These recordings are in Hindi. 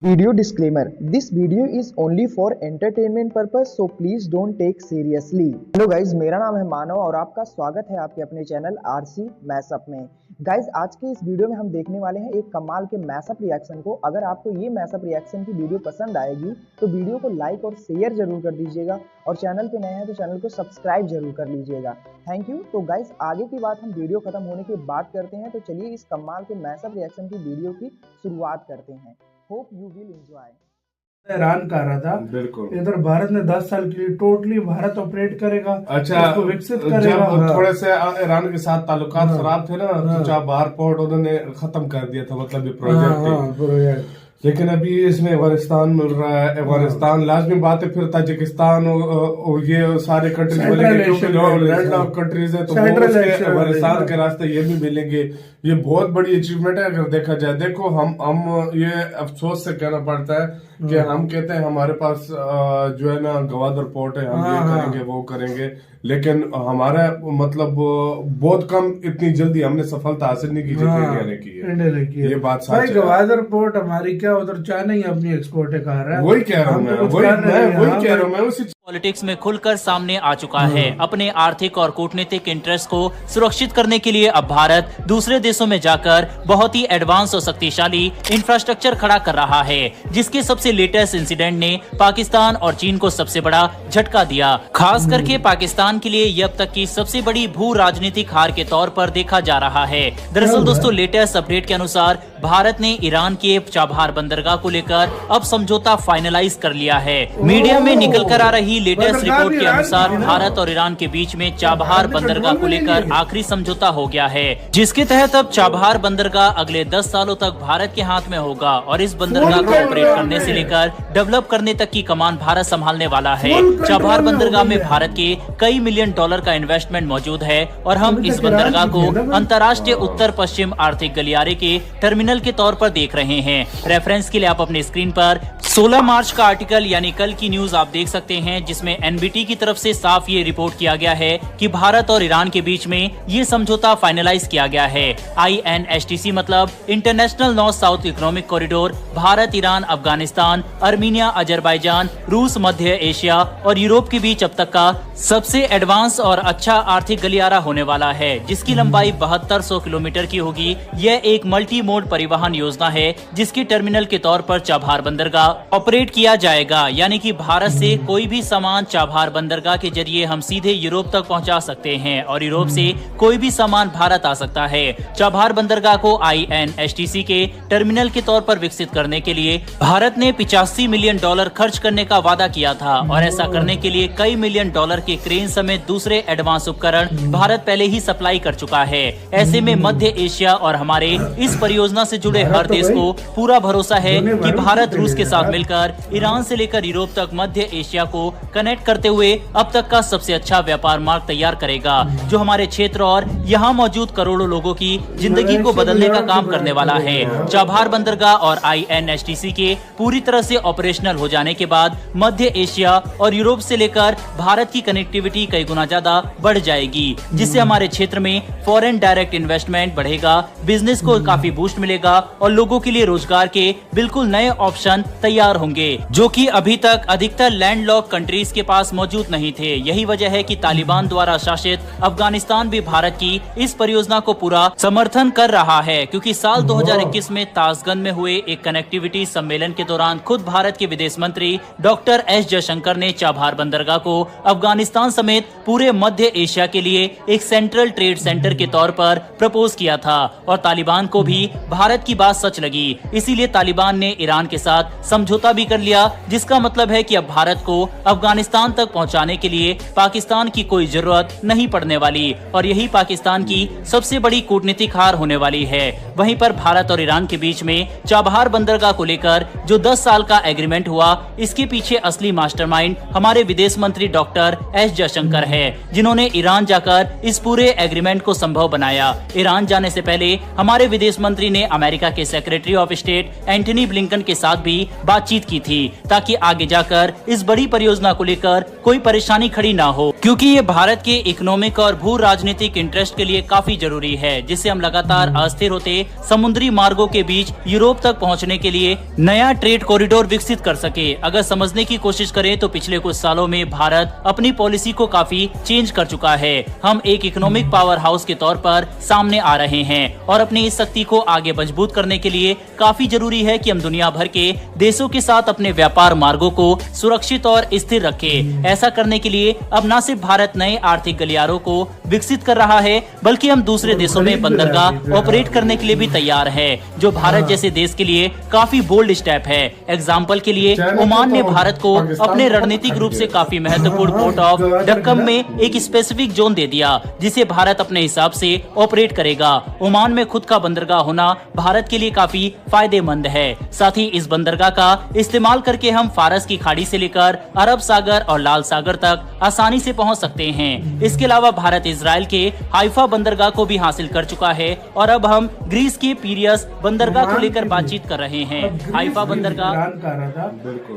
Video disclaimer: This video is only for entertainment purpose, so please don't take seriously. Hello guys, मेरा नाम है मानव और आपका स्वागत है आपके अपने चैनल आरसी मैशअप में। गाइज, आज के इस वीडियो में हम देखने वाले हैं एक कमाल के मैशअप रिएक्शन को। अगर आपको ये मैशअप रिएक्शन की वीडियो पसंद आएगी तो वीडियो को लाइक और शेयर जरूर कर दीजिएगा और चैनल पे नए हैं तो चैनल को सब्सक्राइब जरूर कर लीजिएगा। Thank you. तो गाइज, आगे की बात हम वीडियो खत्म होने के बाद करते हैं, तो चलिए इस कमाल के मैशअप रिएक्शन की वीडियो की शुरुआत करते हैं। Hope you will enjoy. Iran कर रहा था, बिल्कुल। इधर भारत ने 10 साल के लिए टोटली भारत ऑपरेट करेगा, अच्छा, उसको विकसित करेगा। जब थोड़े से ईरान के साथ ताल्लुकात खराब थे ना, तो चाबहार पोर्ट उन्होंने खत्म कर दिया था, मतलब ये प्रोजेक्ट। लेकिन अभी इसमें अफगानिस्तान मिल रहा है। अफगानिस्तान लाजमी बात है, फिर ताजिकिस्तान और ये सारे कंट्रीज मिलेंगे क्योंकि लैंड लॉक कंट्रीज है, तो अफगानिस्तान के रास्ते ये भी मिलेंगे। ये बहुत बड़ी अचीवमेंट है अगर देखा जाए। देखो, हम ये अफसोस से कहना पड़ता है कि हम कहते हैं हमारे पास जो है ना गवादर पोर्ट है, हम ये करेंगे वो करेंगे, लेकिन हमारा मतलब बहुत कम इतनी जल्दी हमने सफलता हासिल नहीं की जितनी की है। ये बात सच है। गवादर पोर्ट हमारी क्या, उधर चाइना ही अपनी एक्सपोर्ट कर रहा है। वही कह रहा हूँ मैं, वही कह रहा हूँ मैं। उसी पॉलिटिक्स में खुलकर सामने आ चुका है। अपने आर्थिक और कूटनीतिक इंटरेस्ट को सुरक्षित करने के लिए अब भारत दूसरे देशों में जाकर बहुत ही एडवांस और शक्तिशाली इंफ्रास्ट्रक्चर खड़ा कर रहा है, जिसके सबसे लेटेस्ट इंसिडेंट ने पाकिस्तान और चीन को सबसे बड़ा झटका दिया। खास करके पाकिस्तान के लिए यह अब तक की सबसे बड़ी भू राजनीतिक हार के तौर पर देखा जा रहा है। दरअसल दोस्तों, लेटेस्ट अपडेट के अनुसार भारत ने ईरान के चाबहार बंदरगाह को लेकर अब समझौता फाइनलाइज कर लिया है। मीडिया में निकल कर आ रही लेटेस्ट रिपोर्ट के अनुसार भारत और ईरान के बीच में चाबहार बंदरगाह को लेकर आखिरी समझौता हो गया है, जिसके तहत अब चाबहार बंदरगाह अगले 10 सालों तक भारत के हाथ में होगा और इस बंदरगाह को ऑपरेट करने से लेकर डेवलप करने तक की कमान भारत संभालने वाला है। चाबहार बंदरगाह में भारत के कई मिलियन डॉलर का इन्वेस्टमेंट मौजूद है और हम इस बंदरगाह को अंतर्राष्ट्रीय उत्तर पश्चिम आर्थिक गलियारे के टर्मिनल के तौर पर देख रहे हैं। रेफरेंस के लिए आप अपने स्क्रीन पर 16 मार्च का आर्टिकल यानी कल की न्यूज आप देख सकते हैं, जिसमें एनबीटी की तरफ से साफ ये रिपोर्ट किया गया है कि भारत और ईरान के बीच में ये समझौता फाइनलाइज किया गया है। INSTC मतलब international north south economic corridor Bharat, Iran, Afghanistan, Armenia, Azerbaijan, रूस, मध्य एशिया और यूरोप के बीच अब तक का सबसे एडवांस और अच्छा आर्थिक गलियारा होने वाला है, जिसकी लंबाई 7200 किलोमीटर की होगी। यह एक मल्टी मोड परिवहन योजना है, जिसकी टर्मिनल के तौर पर चाबहार बंदरगाह ऑपरेट किया जाएगा, यानी कि भारत से कोई भी सामान चाबहार बंदरगाह के जरिए हम सीधे यूरोप तक पहुंचा सकते हैं और यूरोप से कोई भी सामान भारत आ सकता है। चाबहार बंदरगाह को INSTC के टर्मिनल के तौर पर विकसित करने के लिए भारत ने $85 मिलियन खर्च करने का वादा किया था और ऐसा करने के लिए कई मिलियन डॉलर के क्रेन समेत दूसरे एडवांस उपकरण भारत पहले ही सप्लाई कर चुका है। ऐसे में मध्य एशिया और हमारे इस परियोजना से जुड़े हर देश को पूरा भरोसा है कि भारत रूस के साथ मिलकर ईरान से लेकर यूरोप तक मध्य एशिया को कनेक्ट करते हुए अब तक का सबसे अच्छा व्यापार मार्ग तैयार करेगा, जो हमारे क्षेत्र और यहाँ मौजूद करोड़ों लोगों की जिंदगी को बदलने का काम करने वाला है। चाबहार बंदरगाह और INSTC के पूरी तरह से ऑपरेशनल हो जाने के बाद मध्य एशिया और यूरोप से लेकर भारत की कनेक्टिविटी कई गुना ज्यादा बढ़ जाएगी, जिससे हमारे क्षेत्र में फॉरेन डायरेक्ट इन्वेस्टमेंट बढ़ेगा, बिजनेस को काफी बूस्ट मिलेगा और लोगों के लिए रोजगार के बिल्कुल नए ऑप्शन तैयार होंगे, जो कि अभी तक अधिकतर लैंडलॉक कंट्रीज के पास मौजूद नहीं थे। यही वजह है कि तालिबान द्वारा शासित अफगानिस्तान भी भारत की इस परियोजना को पूरा समर्थन कर रहा है, क्योंकि साल 2021 में ताशगंज में हुए एक कनेक्टिविटी सम्मेलन के दौरान खुद भारत के विदेश मंत्री डॉक्टर S जयशंकर ने चाबहार बंदरगाह को अफगानिस्तान समेत पूरे मध्य एशिया के लिए एक सेंट्रल ट्रेड सेंटर के तौर पर प्रपोज किया था और तालिबान को भी भारत की बात सच लगी। इसीलिए तालिबान ने ईरान के साथ समझौता भी कर लिया, जिसका मतलब है कि अब भारत को अफगानिस्तान तक पहुंचाने के लिए पाकिस्तान की कोई जरूरत नहीं पड़ने वाली और यही पाकिस्तान की सबसे बड़ी कूटनीतिक हार होने वाली है। वहीं पर भारत और ईरान के बीच में चाबहार बंदरगाह को लेकर जो 10 साल का एग्रीमेंट हुआ, इसके पीछे असली मास्टरमाइंड हमारे विदेश मंत्री डॉक्टर S जयशंकर है, जिन्होंने ईरान जाकर इस पूरे एग्रीमेंट को संभव बनाया। ईरान जाने से पहले हमारे विदेश मंत्री ने अमेरिका के secretary of state Antony Blinken के साथ भी बातचीत की थी, ताकि आगे जाकर इस बड़ी परियोजना को लेकर कोई परेशानी खड़ी ना हो, क्योंकि ये भारत के इकोनॉमिक और भू राजनीतिक इंटरेस्ट के लिए काफी जरूरी है, जिससे हम लगातार अस्थिर होते समुद्री मार्गों के बीच यूरोप तक पहुंचने के लिए नया ट्रेड कॉरिडोर विकसित कर सके। अगर समझने की कोशिश करें तो पिछले कुछ सालों में भारत अपनी पॉलिसी को काफी चेंज कर चुका है। हम एक इकोनॉमिक पावर हाउस के तौर पर सामने आ रहे हैं और अपनी इस शक्ति को आगे मजबूत करने के लिए काफी जरूरी है कि हम दुनिया भर के देशों के साथ अपने व्यापार मार्गों को सुरक्षित और स्थिर रखें। ऐसा करने के लिए अब न सिर्फ भारत नए आर्थिक गलियारों को विकसित कर रहा है, बल्कि हम दूसरे देशों में बंदरगाह ऑपरेट करने के लिए भी तैयार है, जो भारत जैसे देश के लिए काफी बोल्ड स्टेप है। एग्जाम्पल के लिए ओमान ने भारत को अपने रणनीतिक रूप से काफी महत्वपूर्ण पोर्ट ऑफ डक्कम में एक स्पेसिफिक जोन दे दिया, जिसे भारत अपने हिसाब से ऑपरेट करेगा। ओमान में खुद का बंदरगाह होना भारत के लिए काफी फायदेमंद है। साथ ही इस बंदरगाह का इस्तेमाल करके हम फारस की खाड़ी से लेकर अरब सागर और लाल सागर तक आसानी से पहुंच सकते हैं। इसके अलावा भारत इजराइल के हाइफा बंदरगाह को भी हासिल कर चुका है और अब हम ग्रीस के पीरियस बंदरगाह को लेकर बातचीत कर रहे हैं। हाइफा बंदरगाह कर रहा था,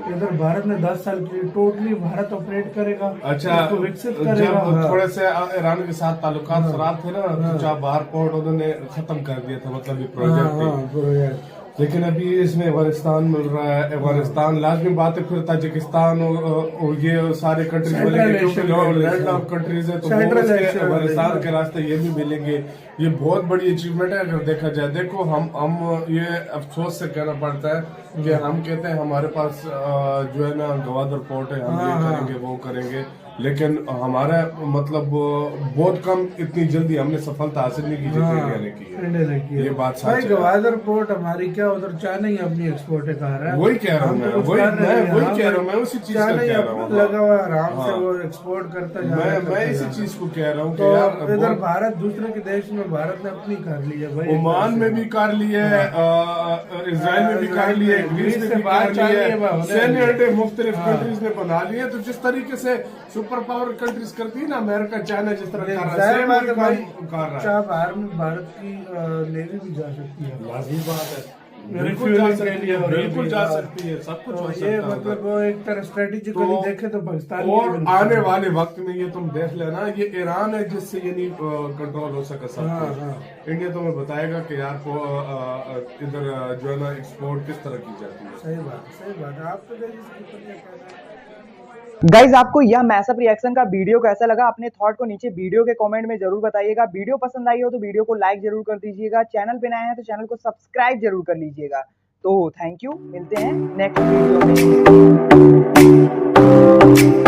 इधर भारत ने 10 साल के लिए टोटली भारत ऑपरेट करेगा, अच्छा उसको विकसित करेगा। जब थोड़े से ईरान के साथ ताल्लुकात खराब थे ना, तो बाहर पोर्ट उन्होंने खत्म कर दिया था, मतलब ये प्रोजेक्ट। लेकिन अभी इसमें अफगानिस्तान मिल रहा है। अफगानिस्तान लाजमी बात है, फिर ताजिकिस्तान और ये सारे कंट्रीज मिलेंगे, क्योंकि लैंड ऑफ कंट्रीज है, तो अफगानिस्तान के रास्ते ये भी मिलेंगे। ये बहुत बड़ी अचीवमेंट है अगर देखा जाए। देखो हम ये अफसोस से कहना पड़ता है कि हम कहते हैं हमारे पास जो है ना गवादर पोर्ट है, हम ये करेंगे वो करेंगे, लेकिन हमारा मतलब बहुत कम इतनी जल्दी हमने सफलता हासिल नहीं की जितनी इंडिया ने की है। ये बात सच है। गवादर पोर्ट हमारी क्या उधर चाइना ही अपनी एक्सपोर्ट कर रहा है। वही कह रहा हूँ मैं, वही कह रहा हूँ, मैं उसी चीज का कह रहा हूँ। लगा हुआ आराम से वो एक्सपोर्ट करता जा रहा है। मैं इसी चीज को कह रहा हूँ तो कि इधर भारत दूसरे के देश में भारत ने अपनी कर ली है भाई। ओमान में भी कर ली है, इजराइल में भी कर ली है, ग्रीस में भी कर ली है, सेनेट मुख्तलिफ कंट्रीज ने बना ली है। तो जिस तरीके से सुपर पावर कंट्रीज करती है ना, अमेरिका चाइना जिस तरह कर रहा है, बाहर में भारत की नेवी भी जा सकती है, लाजमी बात है। बिल्कुल जा सकती है, सब कुछ हो सकता है। मतलब वो एक तरह स्ट्रेटेजिकली देखे तो पाकिस्तान और आने वाले वक्त में ये तुम देख लेना, ये ईरान है जिससे ये नहीं कंट्रोल हो सका सब। इंडिया तुम्हें बताएगा कि यार को इधर जो है ना एक्सपोर्ट किस तरह की जाती है। सही बात है। आप तो गाइज आपको यह मैसअप रिएक्शन का वीडियो कैसा लगा? अपने थॉट को नीचे वीडियो के कमेंट में जरूर बताइएगा। वीडियो पसंद आई हो तो वीडियो को लाइक जरूर कर दीजिएगा। चैनल पे नए हैं तो चैनल को सब्सक्राइब जरूर कर लीजिएगा। तो थैंक यू, मिलते हैं नेक्स्ट वीडियो में।